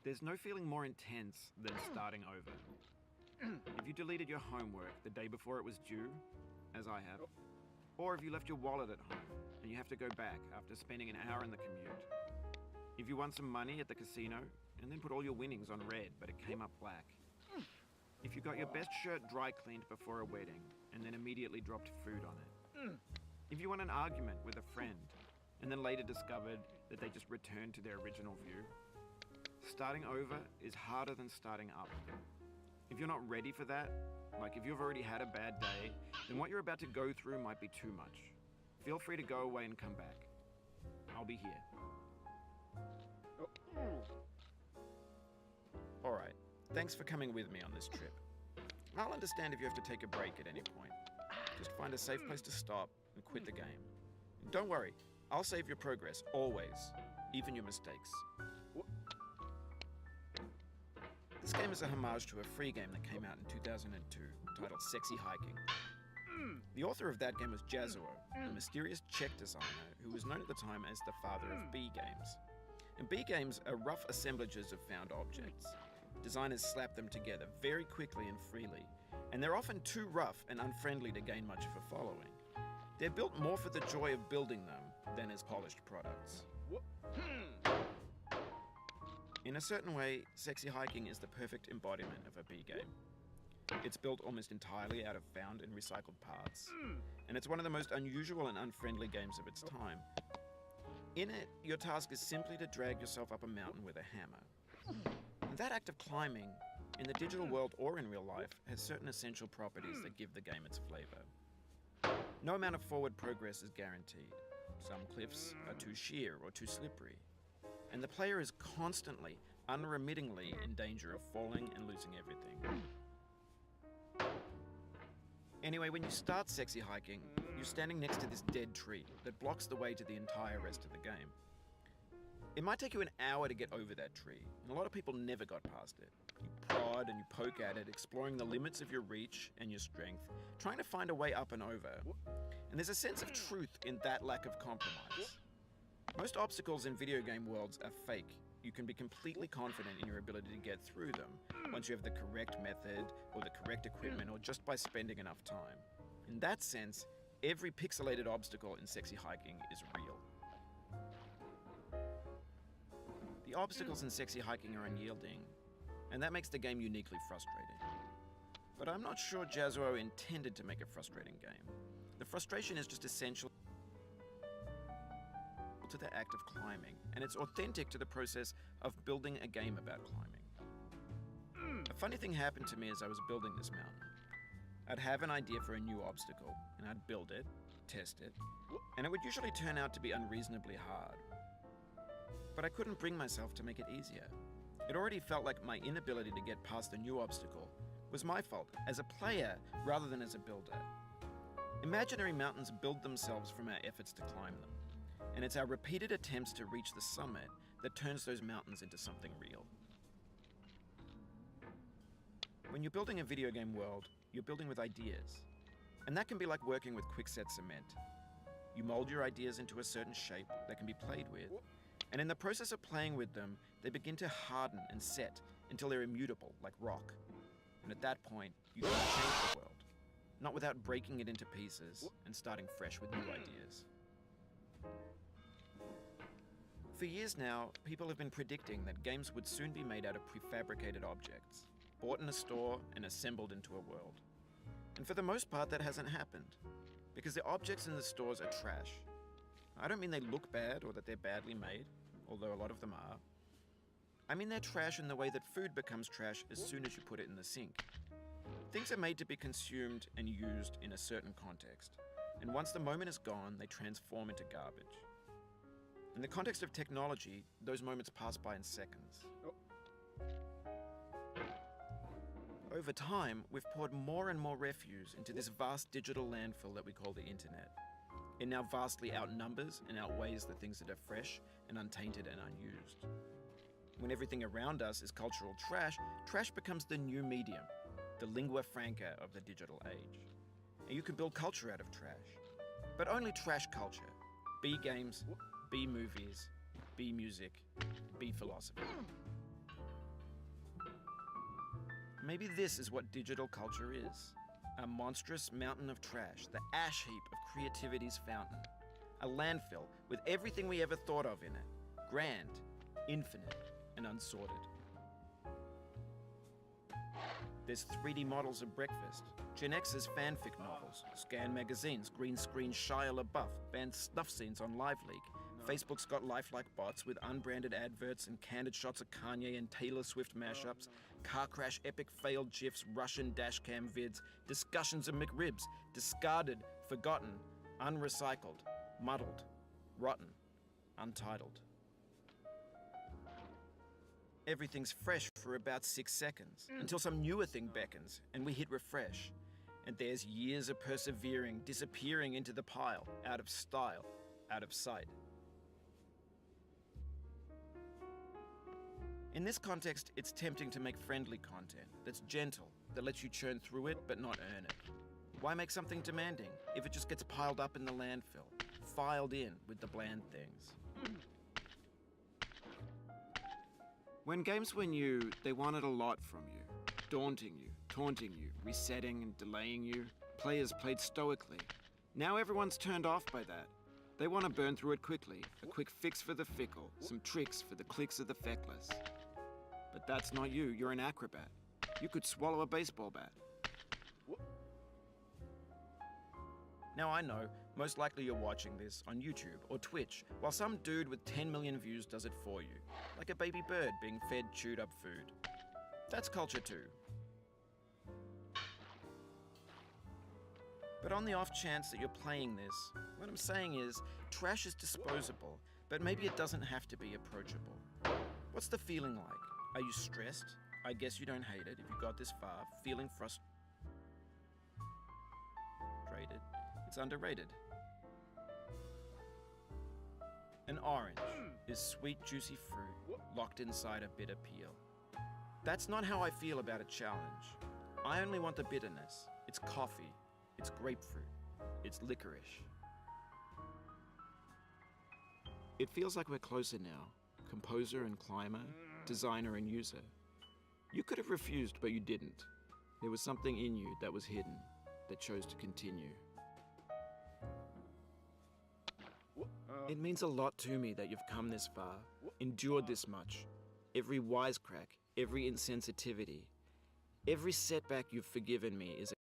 There's no feeling more intense than starting over. If you deleted your homework the day before it was due, as I have, or if you left your wallet at home and you have to go back after spending an hour in the commute. If you won some money at the casino and then put all your winnings on red but it came up black. If you got your best shirt dry cleaned before a wedding and then immediately dropped food on it. If you won an argument with a friend and then later discovered that they just returned to their original view. Starting over is harder than starting up. If you're not ready for that, like if you've already had a bad day, then what you're about to go through might be too much. Feel free to go away and come back. I'll be here. Alright, thanks for coming with me on this trip. I'll understand if you have to take a break at any point. Just find a safe place to stop and quit the game. And don't worry, I'll save your progress, always, even your mistakes. This game is a homage to a free game that came out in 2002, titled Sexy Hiking. The author of that game was Jazuo, a mysterious Czech designer who was known at the time as the father of B games. And B games are rough assemblages of found objects. Designers slap them together very quickly and freely, and they're often too rough and unfriendly to gain much of a following. They're built more for the joy of building them than as polished products. In a certain way, Sexy Hiking is the perfect embodiment of a B game. It's built almost entirely out of found and recycled parts, and it's one of the most unusual and unfriendly games of its time. In it, your task is simply to drag yourself up a mountain with a hammer. And that act of climbing, in the digital world or in real life, has certain essential properties that give the game its flavor. No amount of forward progress is guaranteed. Some cliffs are too sheer or too slippery. And the player is constantly, unremittingly in danger of falling and losing everything. Anyway, when you start Sexy Hiking, you're standing next to this dead tree that blocks the way to the entire rest of the game. It might take you an hour to get over that tree, and a lot of people never got past it. You prod and you poke at it, exploring the limits of your reach and your strength, trying to find a way up and over. And there's a sense of truth in that lack of compromise. Most obstacles in video game worlds are fake. You can be completely confident in your ability to get through them once you have the correct method or the correct equipment or just by spending enough time. In that sense, every pixelated obstacle in Sexy Hiking is real. The obstacles in Sexy Hiking are unyielding, and that makes the game uniquely frustrating. But I'm not sure Jazuo intended to make a frustrating game. The frustration is just essential to the act of climbing, and it's authentic to the process of building a game about climbing. A funny thing happened to me as I was building this mountain. I'd have an idea for a new obstacle, and I'd build it, test it, and it would usually turn out to be unreasonably hard. But I couldn't bring myself to make it easier. It already felt like my inability to get past the new obstacle was my fault as a player rather than as a builder. Imaginary mountains build themselves from our efforts to climb them. And it's our repeated attempts to reach the summit that turns those mountains into something real. When you're building a video game world, you're building with ideas. And that can be like working with quickset cement. You mold your ideas into a certain shape that can be played with, and in the process of playing with them, they begin to harden and set until they're immutable, like rock. And at that point, you can change the world, not without breaking it into pieces and starting fresh with new ideas. For years now, people have been predicting that games would soon be made out of prefabricated objects, bought in a store and assembled into a world. And for the most part, that hasn't happened, because the objects in the stores are trash. I don't mean they look bad or that they're badly made, although a lot of them are. I mean they're trash in the way that food becomes trash as soon as you put it in the sink. Things are made to be consumed and used in a certain context, and once the moment is gone, they transform into garbage. In the context of technology, those moments pass by in seconds. Over time, we've poured more and more refuse into this vast digital landfill that we call the internet. It now vastly outnumbers and outweighs the things that are fresh and untainted and unused. When everything around us is cultural trash, trash becomes the new medium, the lingua franca of the digital age. And you can build culture out of trash, but only trash culture. B games, B movies, B music, B philosophy. Maybe this is what digital culture is. A monstrous mountain of trash, the ash heap of creativity's fountain. A landfill with everything we ever thought of in it. Grand, infinite, and unsorted. There's 3D models of breakfast, Gen X's fanfic novels, scan magazines, green screen Shia LaBeouf, banned snuff scenes on LiveLeak. Facebook's got lifelike bots with unbranded adverts and candid shots of Kanye and Taylor Swift mashups, car crash epic failed GIFs, Russian dashcam vids, discussions of McRibs, discarded, forgotten, unrecycled, muddled, rotten, untitled. Everything's fresh for about 6 seconds, until some newer thing beckons, and we hit refresh. And there's years of persevering, disappearing into the pile, out of style, out of sight. In this context, it's tempting to make friendly content that's gentle, that lets you churn through it but not earn it. Why make something demanding if it just gets piled up in the landfill, filed in with the bland things? When games were new, they wanted a lot from you. Daunting you, taunting you, resetting and delaying you. Players played stoically. Now everyone's turned off by that. They want to burn through it quickly. A quick fix for the fickle. Some tricks for the clicks of the feckless. But that's not you. You're an acrobat. You could swallow a baseball bat. Now I know, most likely you're watching this on YouTube or Twitch, while some dude with 10 million views does it for you, like a baby bird being fed chewed up food. That's culture too. But on the off chance that you're playing this, what I'm saying is, trash is disposable, but maybe it doesn't have to be approachable. What's the feeling like? Are you stressed? I guess you don't hate it if you got this far, feeling frustrated. It's underrated. An orange is sweet, juicy fruit locked inside a bitter peel. That's not how I feel about a challenge. I only want the bitterness. It's coffee. It's grapefruit. It's licorice. It feels like we're closer now. Composer and climber, designer and user. You could have refused, but you didn't. There was something in you that was hidden, that chose to continue. It means a lot to me that you've come this far, endured this much. Every wisecrack, every insensitivity, every setback you've forgiven me is